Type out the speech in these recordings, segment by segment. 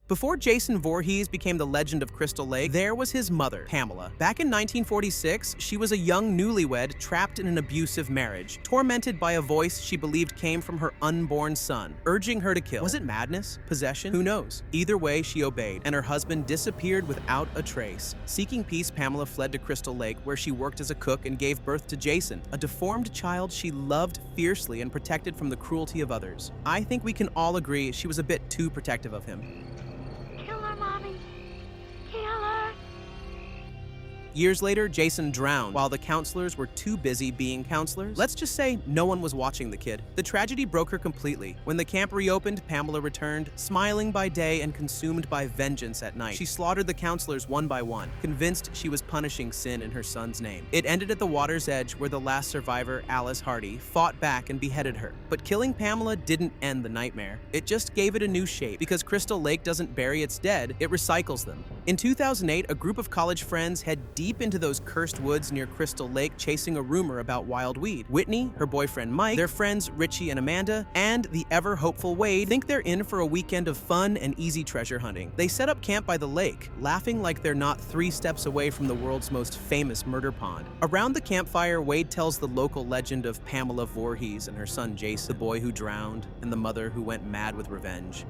Before Jason Voorhees became the legend of Crystal Lake, there was his mother, Pamela. Back in 1946, she was a young newlywed trapped in an abusive marriage, tormented by a voice she believed came from her unborn son, urging her to kill. Was it madness? Possession? Who knows? Either way, she obeyed, and her husband disappeared without a trace. Seeking peace, Pamela fled to Crystal Lake, where she worked as a cook and gave birth to Jason, a deformed child she loved fiercely and protected from the cruelty of others. I think we can all agree she was a bit too protective of him. Years later, Jason drowned while the counselors were too busy being counselors. Let's just say no one was watching the kid. The tragedy broke her completely. When the camp reopened, Pamela returned, smiling by day and consumed by vengeance at night. She slaughtered the counselors one by one, convinced she was punishing sin in her son's name. It ended at the water's edge, where the last survivor, Alice Hardy, fought back and beheaded her. But killing Pamela didn't end the nightmare. It just gave it a new shape. Because Crystal Lake doesn't bury its dead, it recycles them. In 2008, a group of college friends head deep into those cursed woods near Crystal Lake, chasing a rumor about wild weed. Whitney, her boyfriend Mike, their friends Richie and Amanda, and the ever-hopeful Wade think they're in for a weekend of fun and easy treasure hunting. They set up camp by the lake, laughing like they're not 3 steps away from the world's most famous murder pond. Around the campfire, Wade tells the local legend of Pamela Voorhees and her son Jason, the boy who drowned and the mother who went mad with revenge.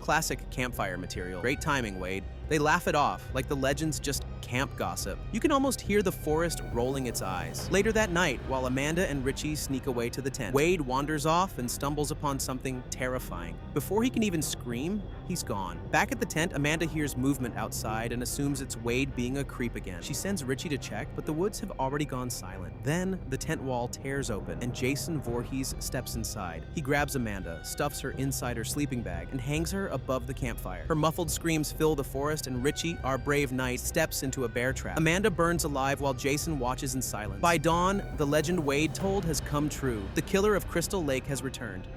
Classic campfire material. Great timing, Wade. They laugh it off, like the legend's just camp gossip. You can almost hear the forest rolling its eyes. Later that night, while Amanda and Richie sneak away to the tent, Wade wanders off and stumbles upon something terrifying. Before he can even scream, he's gone. Back at the tent, Amanda hears movement outside and assumes it's Wade being a creep again. She sends Richie to check, but the woods have already gone silent. Then, the tent wall tears open, and Jason Voorhees steps inside. He grabs Amanda, stuffs her inside her sleeping bag, and hangs her above the campfire. Her muffled screams fill the forest, and Richie, our brave knight, steps into a bear trap. Amanda burns alive while Jason watches in silence. By dawn, the legend Wade told has come true. The killer of Crystal Lake has returned.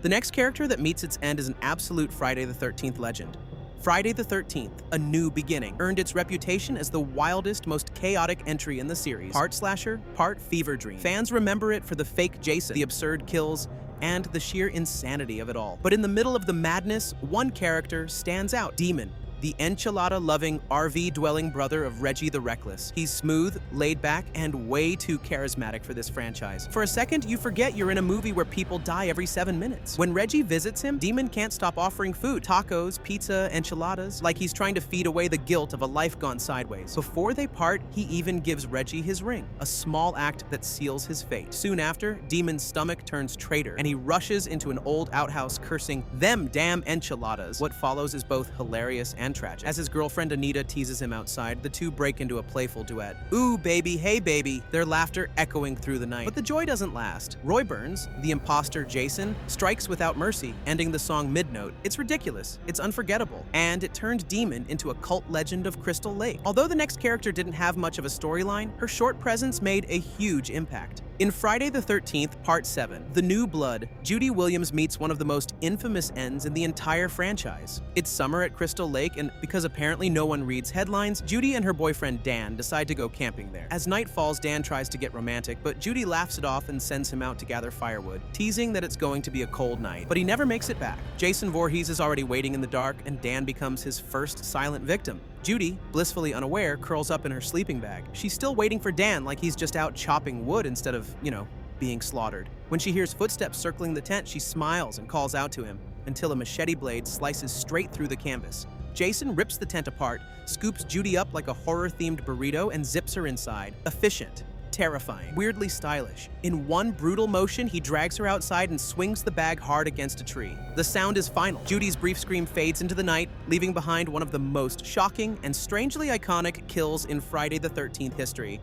The next character that meets its end is an absolute Friday the 13th legend. Friday the 13th, A New Beginning, earned its reputation as the wildest, most chaotic entry in the series. Part slasher, part fever dream. Fans remember it for the fake Jason, the absurd kills, and the sheer insanity of it all. But in the middle of the madness, one character stands out: Demon, the enchilada-loving, RV-dwelling brother of Reggie the Reckless. He's smooth, laid back, and way too charismatic for this franchise. For a second, you forget you're in a movie where people die every 7 minutes. When Reggie visits him, Demon can't stop offering food: tacos, pizza, enchiladas, like he's trying to feed away the guilt of a life gone sideways. Before they part, he even gives Reggie his ring, a small act that seals his fate. Soon after, Demon's stomach turns traitor, and he rushes into an old outhouse cursing, "Them damn enchiladas." What follows is both hilarious and tragic. As his girlfriend Anita teases him outside, the two break into a playful duet. "Ooh, baby, hey, baby," their laughter echoing through the night. But the joy doesn't last. Roy Burns, the imposter Jason, strikes without mercy, ending the song mid-note. It's ridiculous, it's unforgettable, and it turned Demon into a cult legend of Crystal Lake. Although the next character didn't have much of a storyline, her short presence made a huge impact. In Friday the 13th, Part 7, The New Blood, Judy Williams meets one of the most infamous ends in the entire franchise. It's summer at Crystal Lake, and because apparently no one reads headlines, Judy and her boyfriend Dan decide to go camping there. As night falls, Dan tries to get romantic, but Judy laughs it off and sends him out to gather firewood, teasing that it's going to be a cold night. But he never makes it back. Jason Voorhees is already waiting in the dark, and Dan becomes his first silent victim. Judy, blissfully unaware, curls up in her sleeping bag. She's still waiting for Dan, like he's just out chopping wood instead of, being slaughtered. When she hears footsteps circling the tent, she smiles and calls out to him, until a machete blade slices straight through the canvas. Jason rips the tent apart, scoops Judy up like a horror-themed burrito, and zips her inside. Efficient, terrifying, weirdly stylish. In one brutal motion, he drags her outside and swings the bag hard against a tree. The sound is final. Judy's brief scream fades into the night, leaving behind one of the most shocking and strangely iconic kills in Friday the 13th history.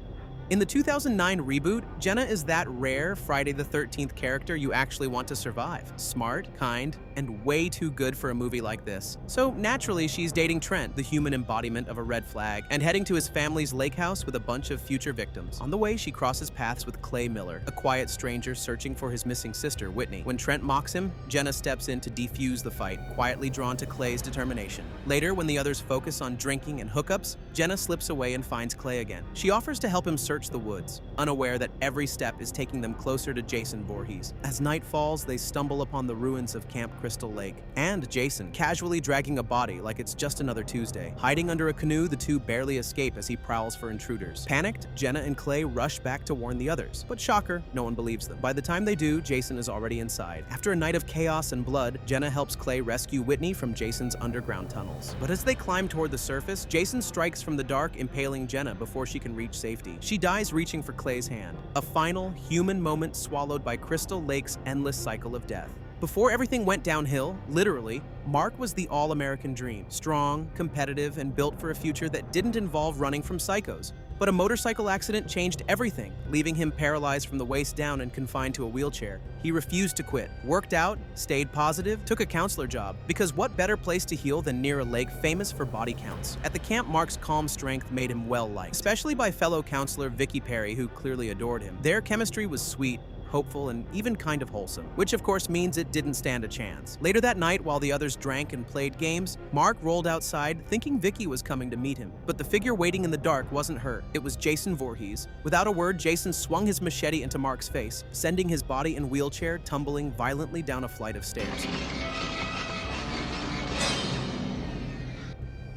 In the 2009 reboot, Jenna is that rare Friday the 13th character you actually want to survive. Smart, kind, and way too good for a movie like this. So naturally, she's dating Trent, the human embodiment of a red flag, and heading to his family's lake house with a bunch of future victims. On the way, she crosses paths with Clay Miller, a quiet stranger searching for his missing sister, Whitney. When Trent mocks him, Jenna steps in to defuse the fight, quietly drawn to Clay's determination. Later, when the others focus on drinking and hookups, Jenna slips away and finds Clay again. She offers to help him search the woods, unaware that every step is taking them closer to Jason Voorhees. As night falls, they stumble upon the ruins of Camp Crystal Lake, and Jason, casually dragging a body like it's just another Tuesday. Hiding under a canoe, the two barely escape as he prowls for intruders. Panicked, Jenna and Clay rush back to warn the others, but shocker, no one believes them. By the time they do, Jason is already inside. After a night of chaos and blood, Jenna helps Clay rescue Whitney from Jason's underground tunnels. But as they climb toward the surface, Jason strikes from the dark, impaling Jenna before she can reach safety. She dies reaching for Clay's hand. A final, human moment swallowed by Crystal Lake's endless cycle of death. Before everything went downhill, literally, Mark was the all-American dream. Strong, competitive, and built for a future that didn't involve running from psychos. But a motorcycle accident changed everything, leaving him paralyzed from the waist down and confined to a wheelchair. He refused to quit, worked out, stayed positive, took a counselor job, because what better place to heal than near a lake famous for body counts? At the camp, Mark's calm strength made him well-liked, especially by fellow counselor Vicky Perry, who clearly adored him. Their chemistry was sweet, hopeful, and even kind of wholesome, which of course means it didn't stand a chance. Later that night, while the others drank and played games, Mark rolled outside thinking Vicky was coming to meet him. But the figure waiting in the dark wasn't her, it was Jason Voorhees. Without a word, Jason swung his machete into Mark's face, sending his body and wheelchair tumbling violently down a flight of stairs.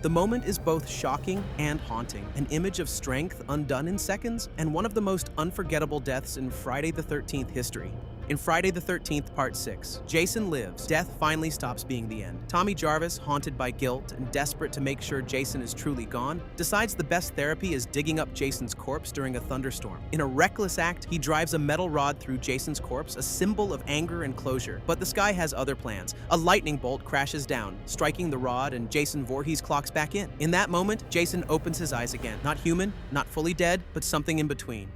The moment is both shocking and haunting, an image of strength undone in seconds, and one of the most unforgettable deaths in Friday the 13th history. In Friday the 13th, Part 6, Jason lives. Death finally stops being the end. Tommy Jarvis, haunted by guilt and desperate to make sure Jason is truly gone, decides the best therapy is digging up Jason's corpse during a thunderstorm. In a reckless act, he drives a metal rod through Jason's corpse, a symbol of anger and closure. But the sky has other plans. A lightning bolt crashes down, striking the rod, and Jason Voorhees clocks back in. In that moment, Jason opens his eyes again. Not human, not fully dead, but something in between.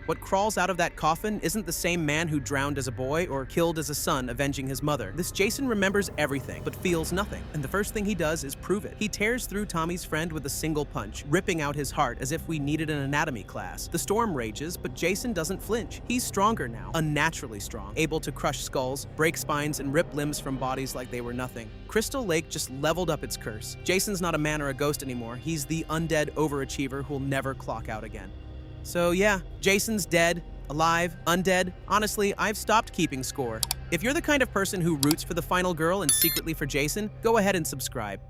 What crawls out of that coffin isn't the same man who drowned as a boy or killed as a son avenging his mother. This Jason remembers everything, but feels nothing. And the first thing he does is prove it. He tears through Tommy's friend with a single punch, ripping out his heart as if we needed an anatomy class. The storm rages, but Jason doesn't flinch. He's stronger now, unnaturally strong, able to crush skulls, break spines, and rip limbs from bodies like they were nothing. Crystal Lake just leveled up its curse. Jason's not a man or a ghost anymore. He's the undead overachiever who'll never clock out again. So yeah, Jason's dead, alive, undead. Honestly, I've stopped keeping score. If you're the kind of person who roots for the final girl and secretly for Jason, go ahead and subscribe.